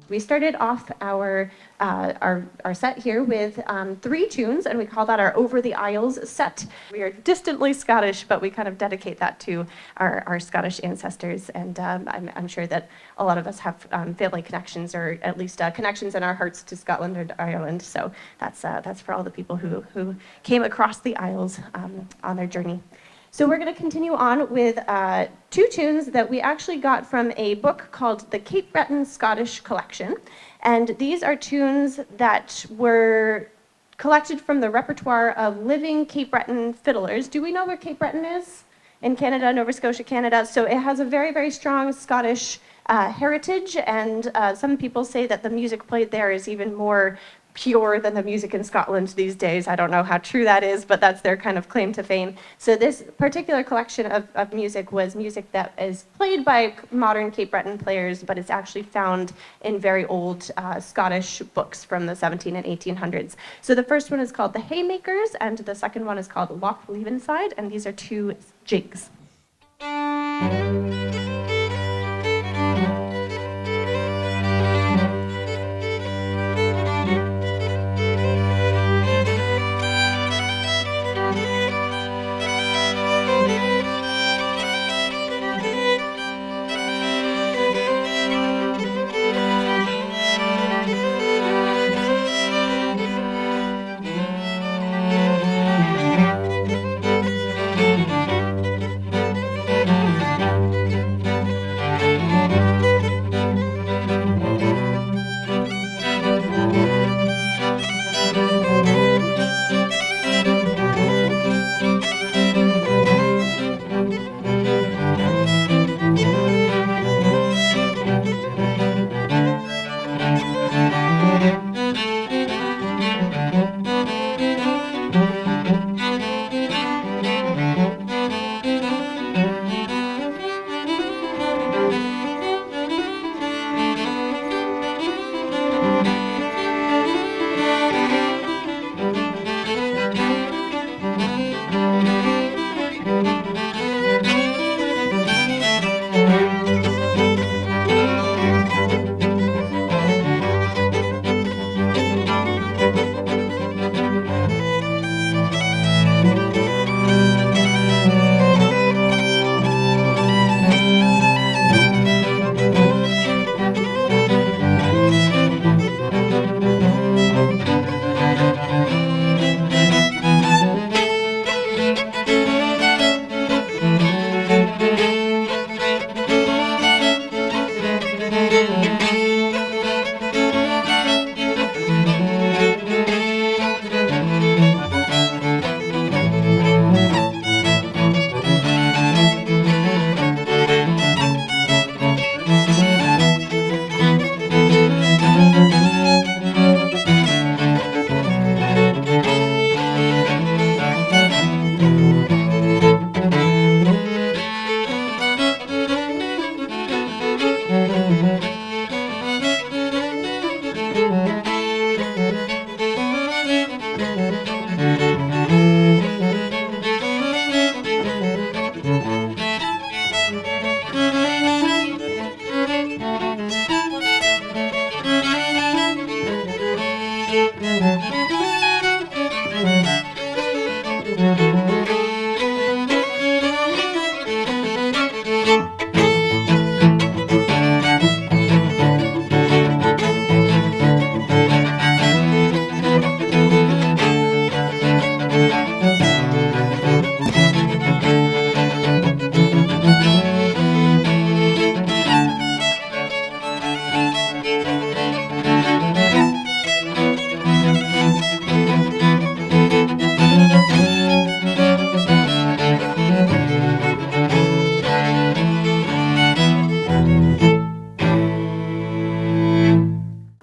We started off our set here with 3 tunes, and we call that our Over the Isles set. We are distantly Scottish, but we kind of dedicate that to our Scottish ancestors, and I'm sure that a lot of us have family connections, or at least connections in our hearts to Scotland or Ireland. So that's for all the people who came across the Isles on their journey. So we're going to continue on with 2 tunes that we actually got from a book called the Cape Breton Scottish Collection. And these are tunes that were collected from the repertoire of living Cape Breton fiddlers. Do we know where Cape Breton is? In Canada, Nova Scotia, Canada. So it has a very, very strong Scottish heritage, and some people say that the music played there is even more pure than the music in Scotland these days. I don't know how true that is, but that's their kind of claim to fame. So this particular collection of music was music that is played by modern Cape Breton players, but it's actually found in very old Scottish books from the 17 and 1800s. So the first one is called The Haymakers, and the second one is called Loch Leavenside, and these are 2 jigs.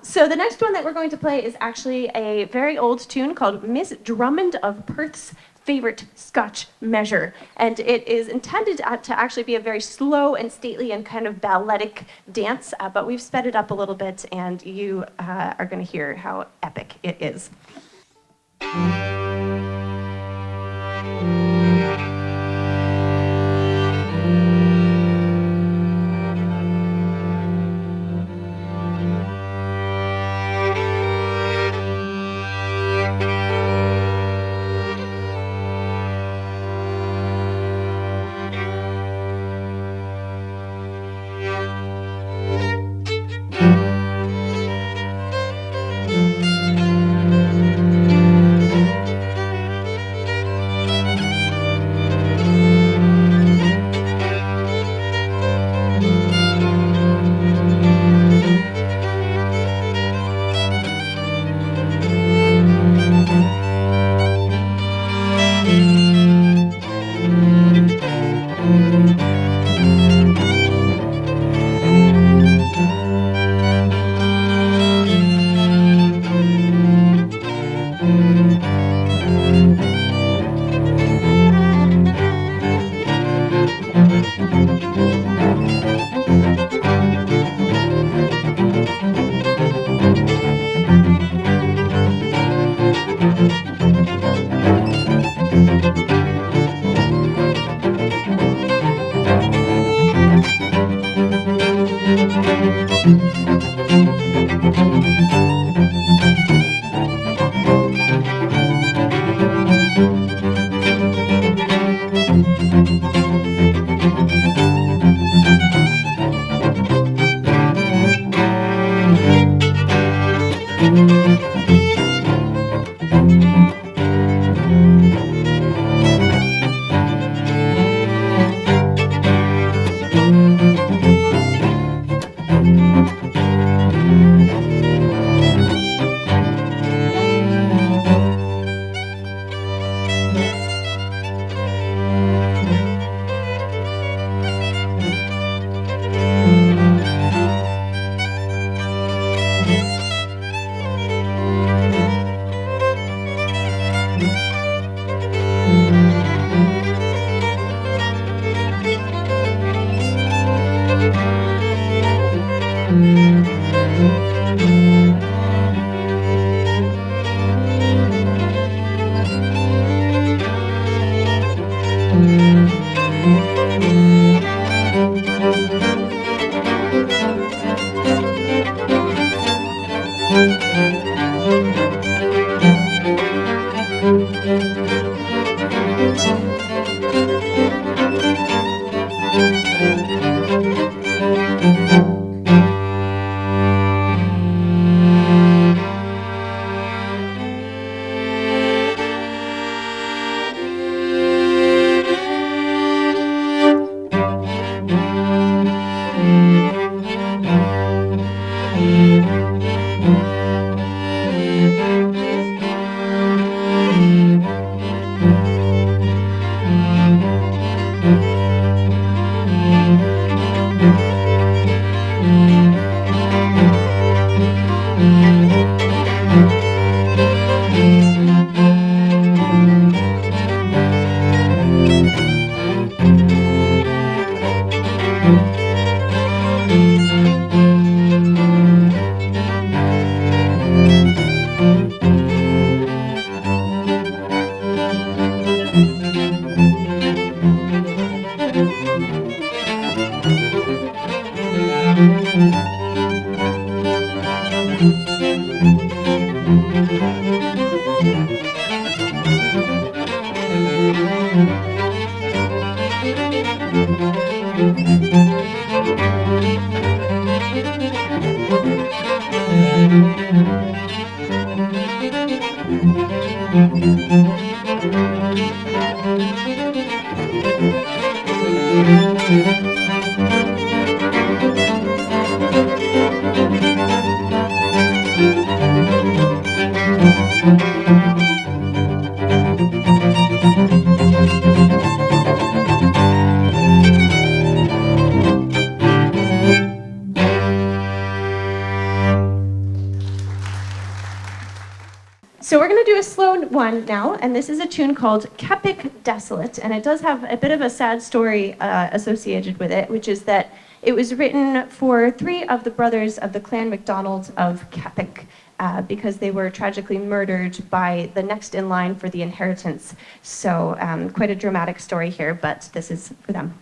So the next one that we're going to play is actually a very old tune called Miss Drummond of Perth's Favorite Scotch Measure. And it is intended to actually be a very slow and stately and kind of balletic dance, but we've sped it up a little bit, and you are going to hear how epic it is. So we're going to do a slow one now, and this is a tune called Kepik Desolate, and it does have a bit of a sad story associated with it, which is that it was written for three of the brothers of the Clan MacDonald of Kepik, because they were tragically murdered by the next in line for the inheritance. So quite a dramatic story here, but this is for them.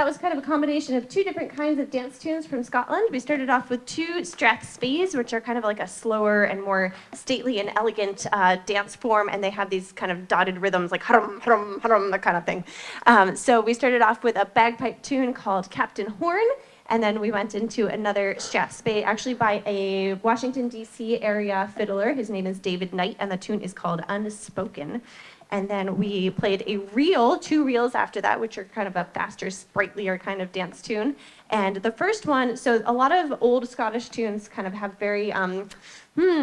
that was kind of a combination of two different kinds of dance tunes from Scotland. We started off with two strathspeys, which are kind of like a slower and more stately and elegant dance form, and they have these kind of dotted rhythms like hrum, hrum, hrum, that kind of thing. So we started off with a bagpipe tune called Captain Horn, and then we went into another strathspey, actually by a Washington, D.C. area fiddler. His name is David Knight, and the tune is called Unspoken. And then we played a reel, two reels after that, which are kind of a faster, sprightlier kind of dance tune. And the first one, so a lot of old Scottish tunes kind of have very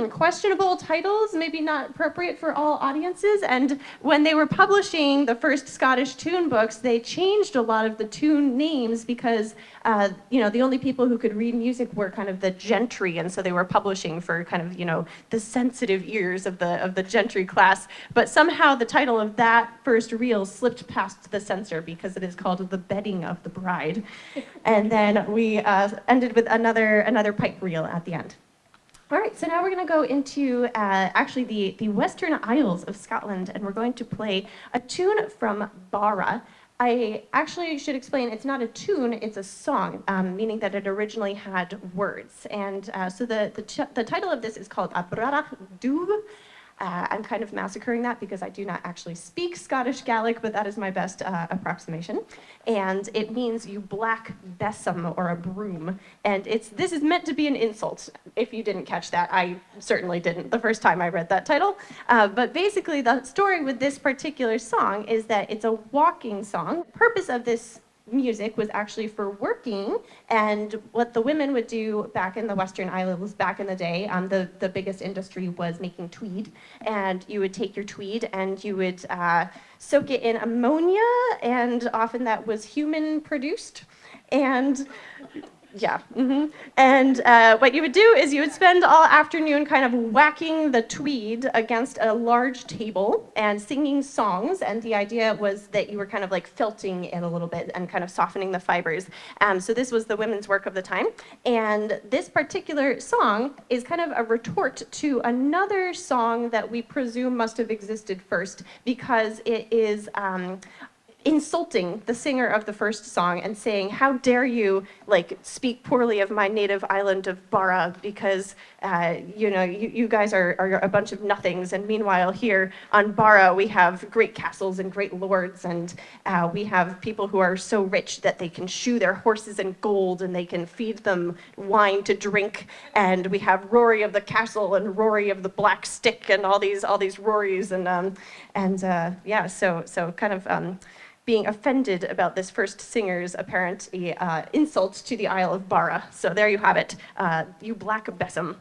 questionable titles, maybe not appropriate for all audiences. And when they were publishing the first Scottish tune books, they changed a lot of the tune names because, the only people who could read music were kind of the gentry. And so they were publishing for kind of, the sensitive ears of the gentry class. But somehow the title of that first reel slipped past the censor because it is called The Bedding of the Bride. And then we ended with another pipe reel at the end. All right, so now we're going to go into actually the Western Isles of Scotland, and we're going to play a tune from Barra. I actually should explain, it's not a tune, it's a song, meaning that it originally had words. And so the title of this is called Abrarach Dubh. I'm kind of massacring that because I do not actually speak Scottish Gaelic, but that is my best approximation. And it means you black besom or a broom. And this is meant to be an insult, if you didn't catch that. I certainly didn't the first time I read that title. But basically the story with this particular song is that it's a walking song. The purpose of this music was actually for working, and what the women would do back in the Western Isles back in the day, the biggest industry was making tweed, and you would take your tweed and you would soak it in ammonia, and often that was human produced, and yeah. And what you would do is you would spend all afternoon kind of whacking the tweed against a large table and singing songs. And the idea was that you were kind of like felting it a little bit and kind of softening the fibers. So this was the women's work of the time. And this particular song is kind of a retort to another song that we presume must have existed first, because it is insulting the singer of the first song and saying, how dare you speak poorly of my native island of Barra, because you guys are a bunch of nothings, and meanwhile here on Barra we have great castles and great lords, and we have people who are so rich that they can shoe their horses in gold and they can feed them wine to drink, and we have Rory of the Castle and Rory of the Black Stick and all these Rorys, so kind of being offended about this first singer's apparent insult to the Isle of Barra. So there you have it, you black besom.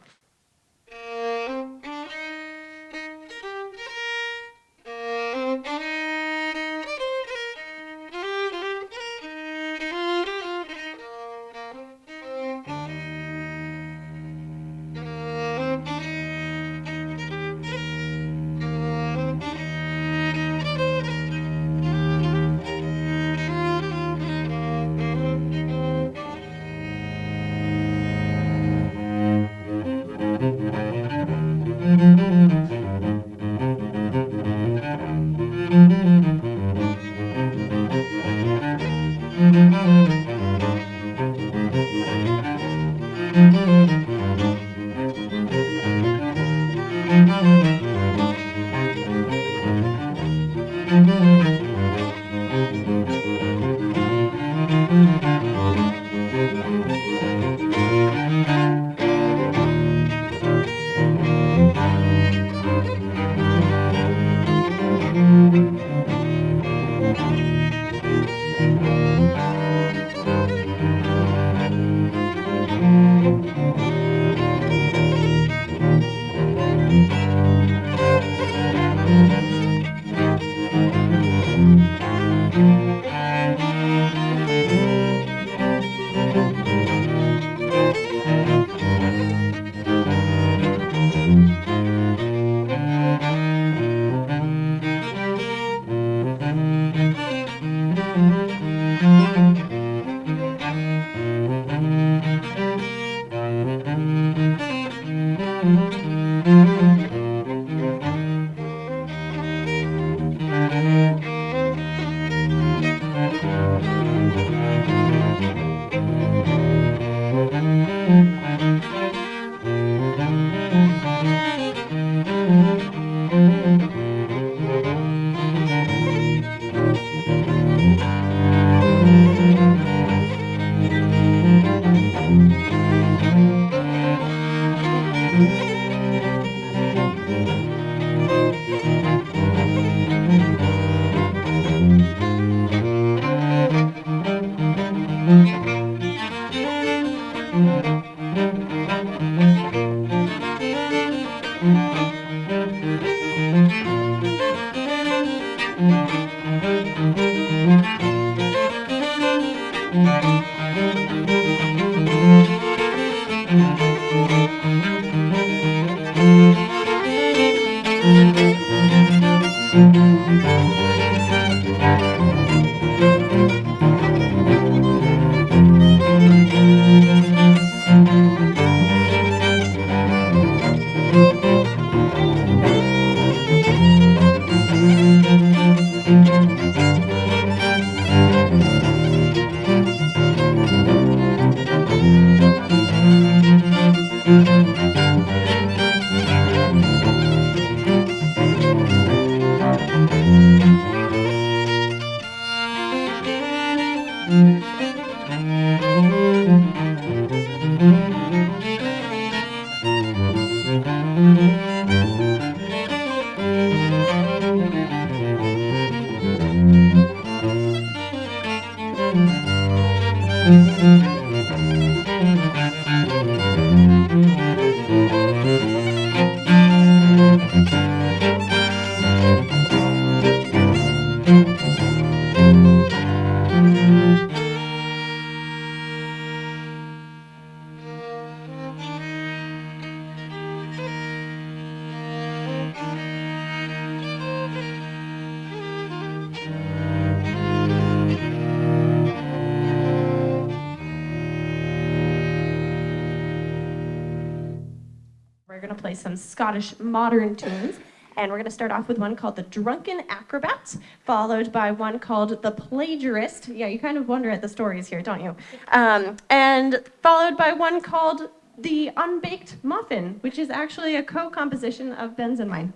We're going to play some Scottish modern tunes, and we're going to start off with one called the Drunken Acrobat, followed by one called the Plagiarist. Yeah, you kind of wonder at the stories here, don't you? And followed by one called the Unbaked Muffin, which is actually a co-composition of Ben's and mine.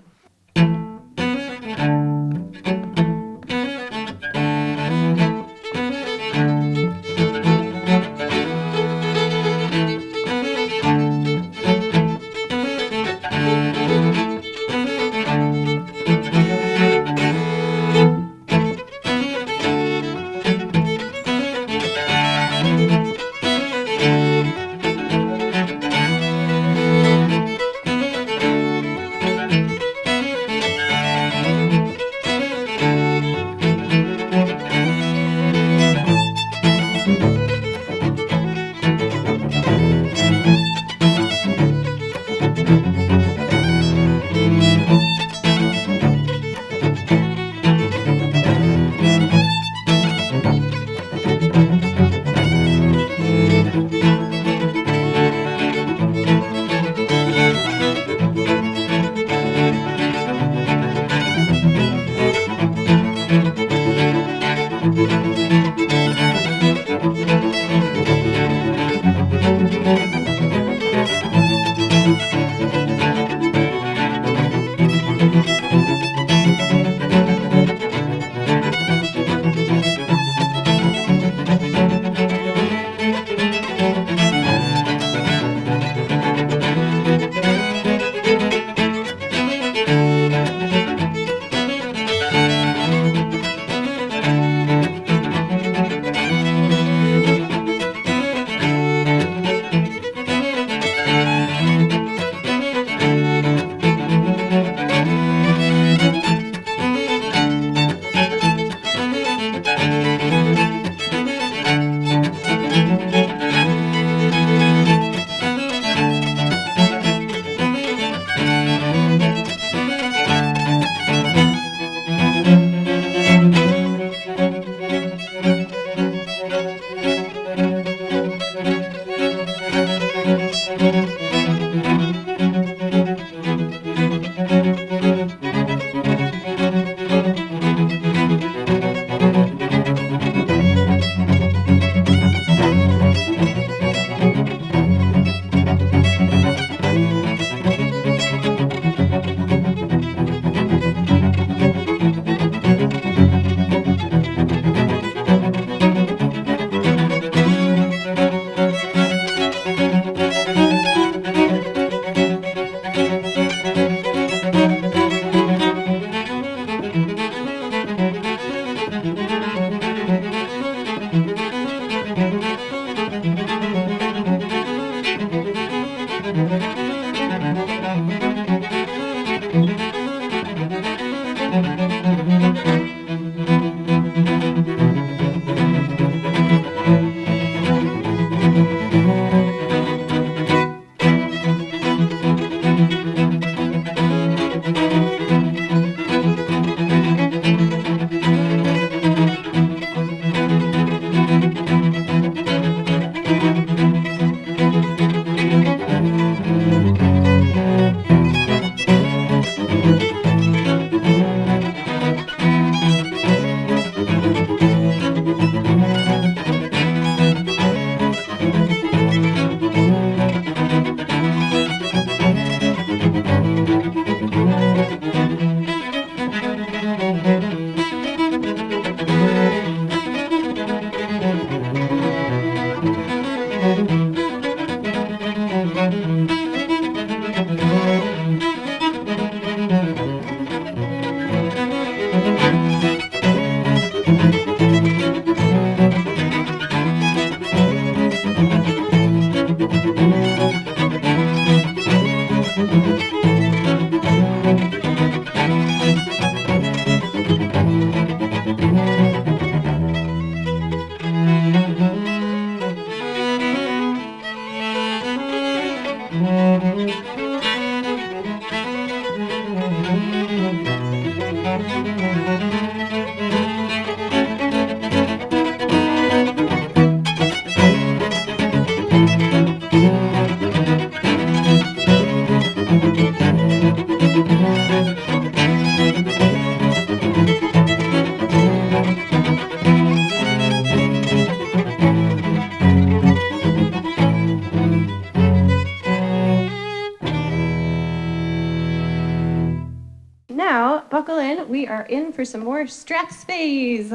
in for some more Strathspeys.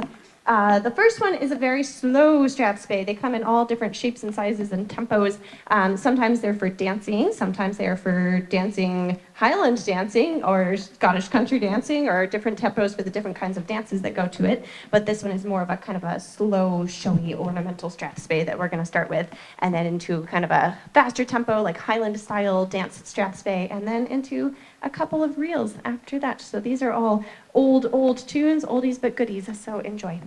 The first one is a very slow Strathspey. They come in all different shapes and sizes and tempos. Sometimes they're for dancing, sometimes they are for dancing Highland dancing or Scottish country dancing, or different tempos for the different kinds of dances that go to it. But this one is more of a kind of a slow, showy, ornamental Strathspey that we're going to start with, and then into kind of a faster tempo, like Highland style dance Strathspey, and then into a couple of reels after that. So these are all old tunes, oldies but goodies, so enjoy.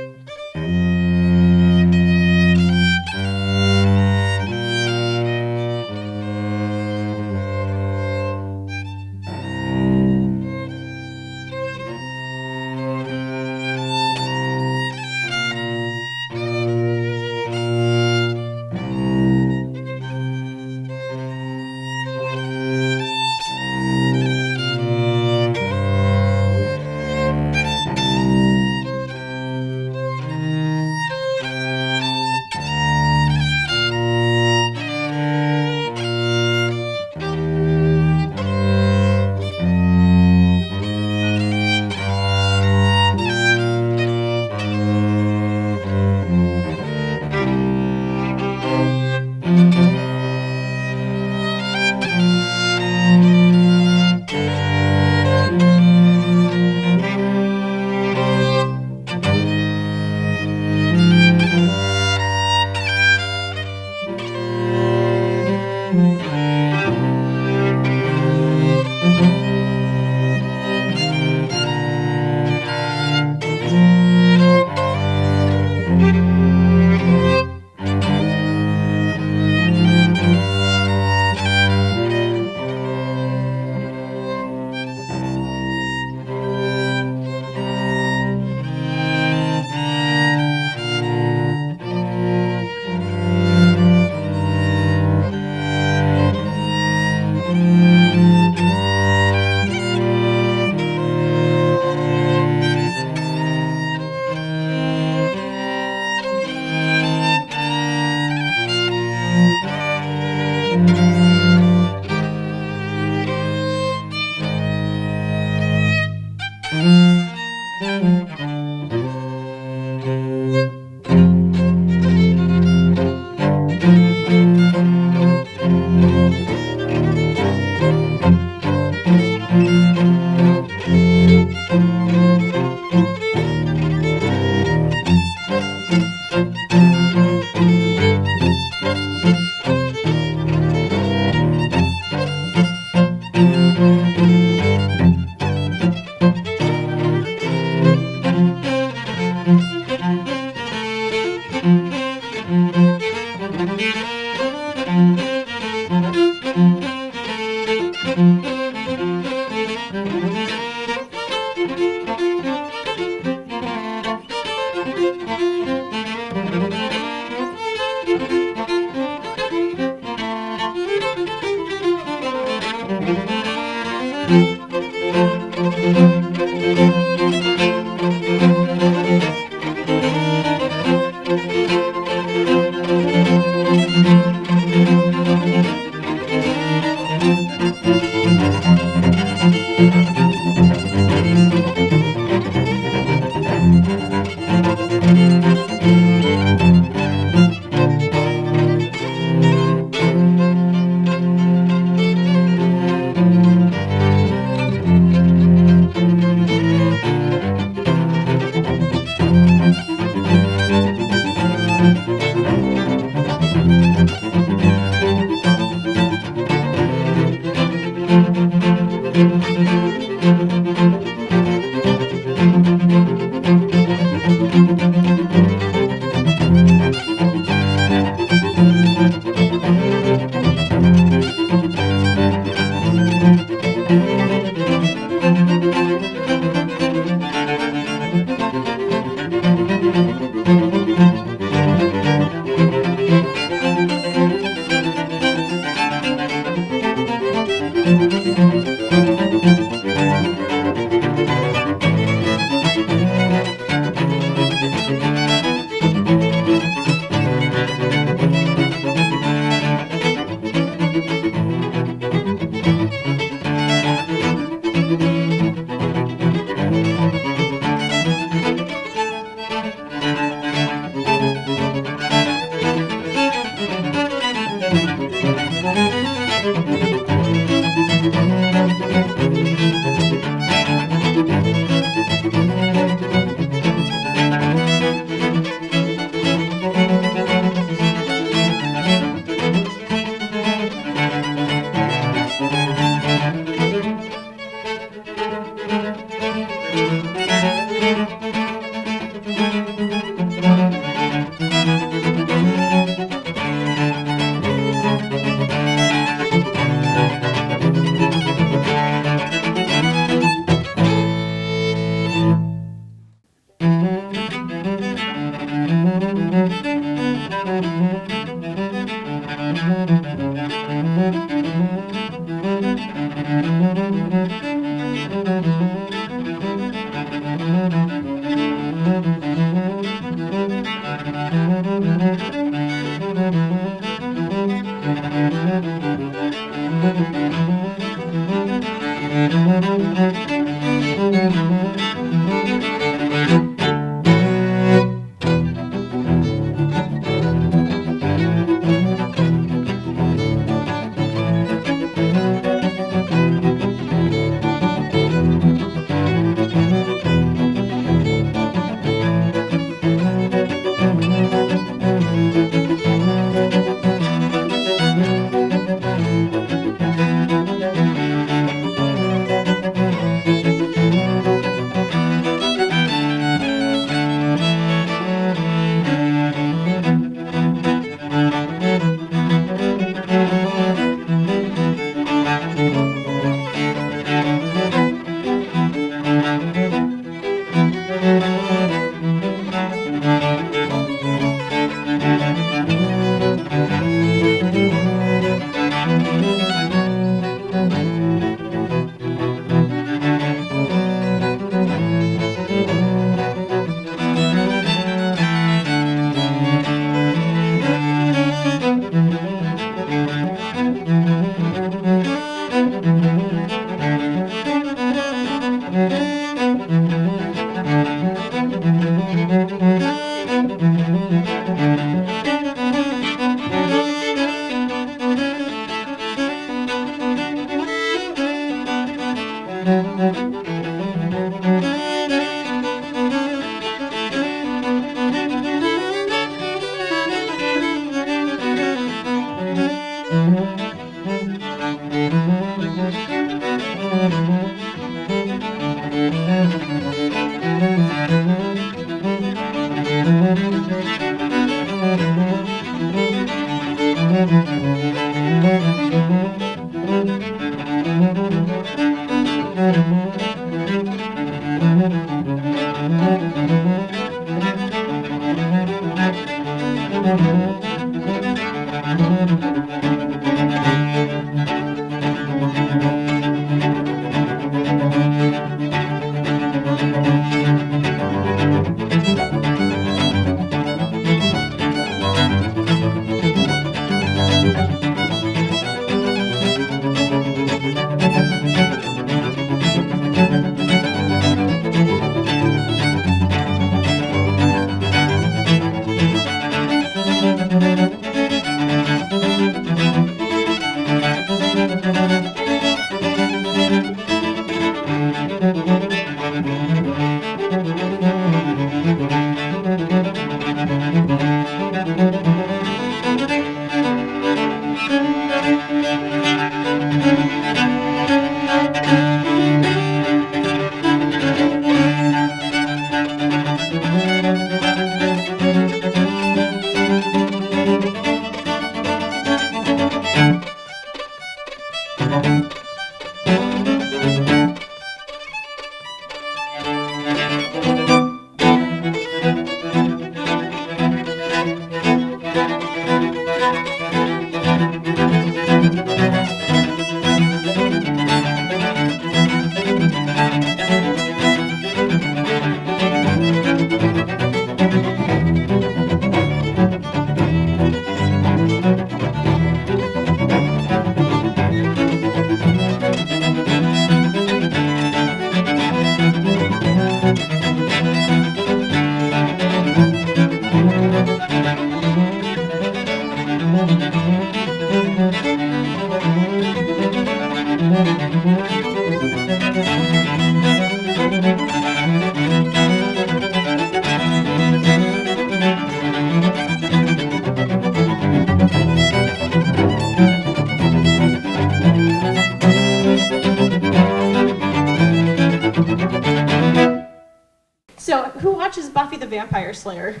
So, who watches Buffy the Vampire Slayer?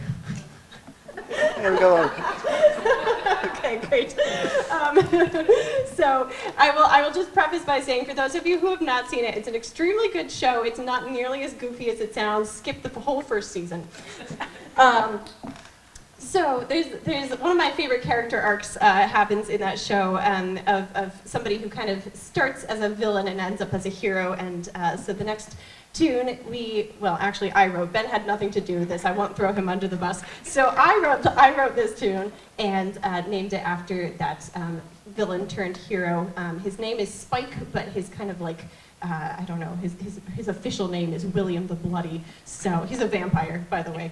There we go. Okay, great. So I will just preface by saying, for those of you who have not seen it, it's an extremely good show. It's not nearly as goofy as it sounds. Skip the whole first season. So there's one of my favorite character arcs happens in that show of somebody who kind of starts as a villain and ends up as a hero. And so the next tune I wrote. Ben had nothing to do with this. I won't throw him under the bus. So I wrote this tune and named it after that villain turned hero. His name is Spike, but his kind of like I don't know, his official name is William the Bloody. So he's a vampire, by the way.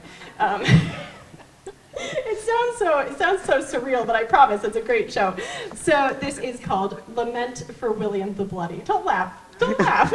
It sounds so surreal, but I promise it's a great show. So this is called Lament for William the Bloody. Don't laugh. Don't laugh.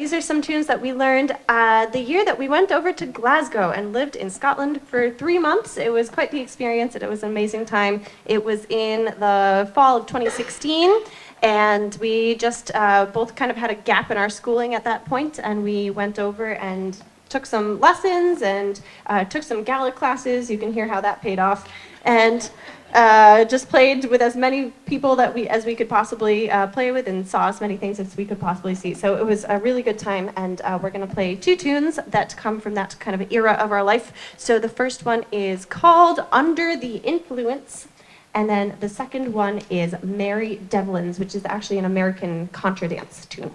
these are some tunes that we learned the year that we went over to Glasgow and lived in Scotland for 3 months. It was quite the experience, and it was an amazing time. It was in the fall of 2016, and we just both kind of had a gap in our schooling at that point, and we went over and took some lessons and took some gala classes. You can hear how that paid off. And just played with as many people as we could possibly play with, and saw as many things as we could possibly see. So it was a really good time, and we're going to play 2 tunes that come from that kind of era of our life. So the first one is called Under the Influence, and then the second one is Merry Devlins, which is actually an American contra dance tune.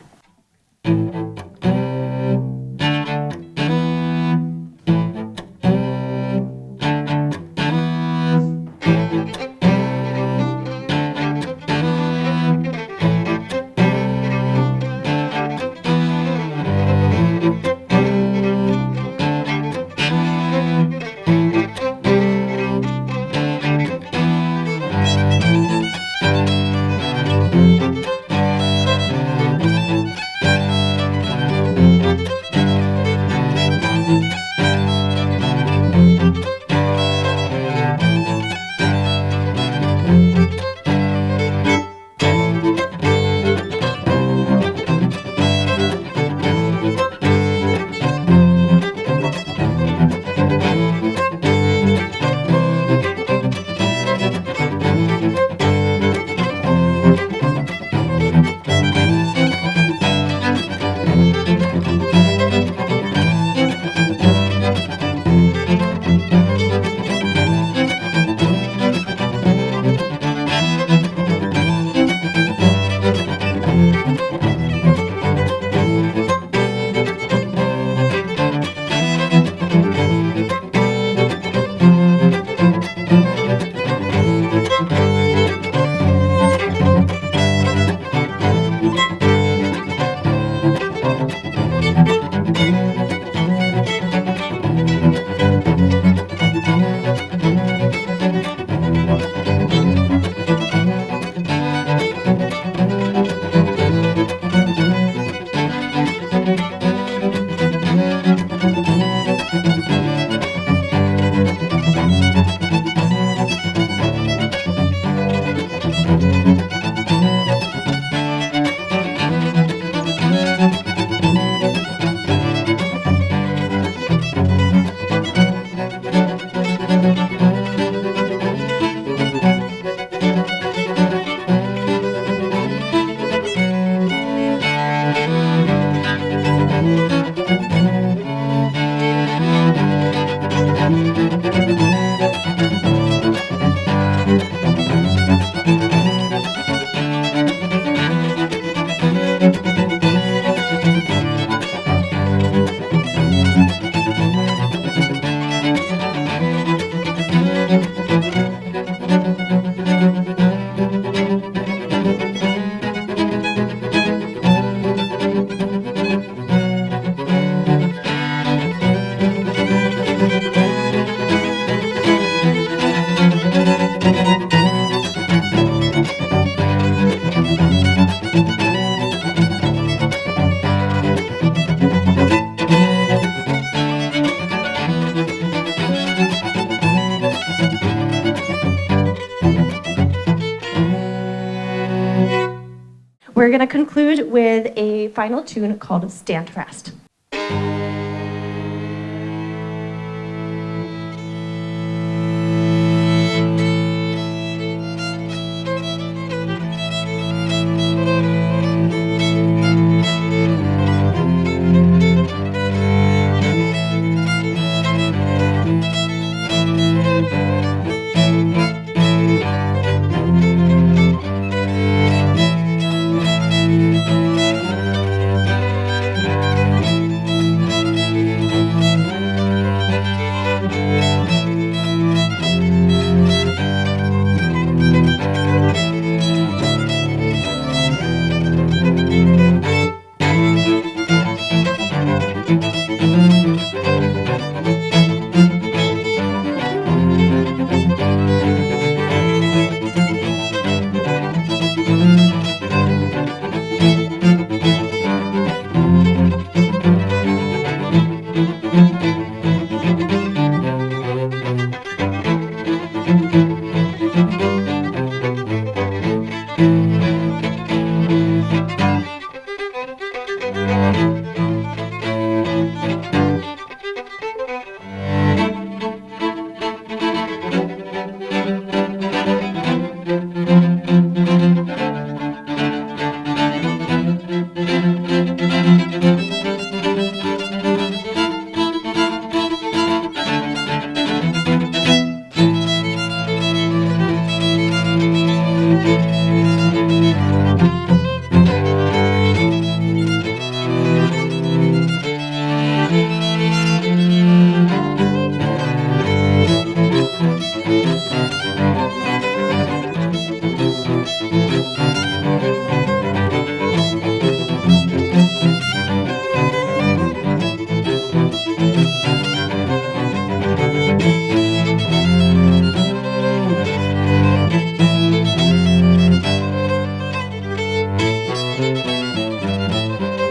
We're going to conclude with a final tune called Stand Fast.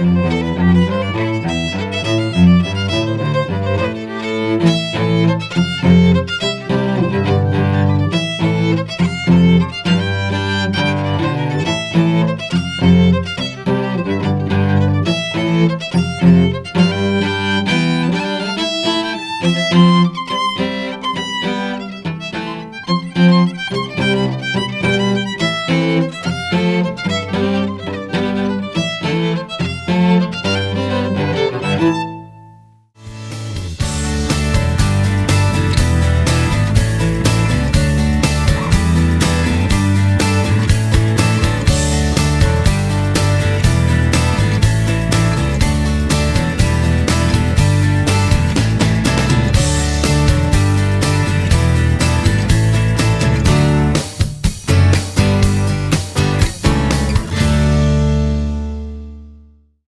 Thank you.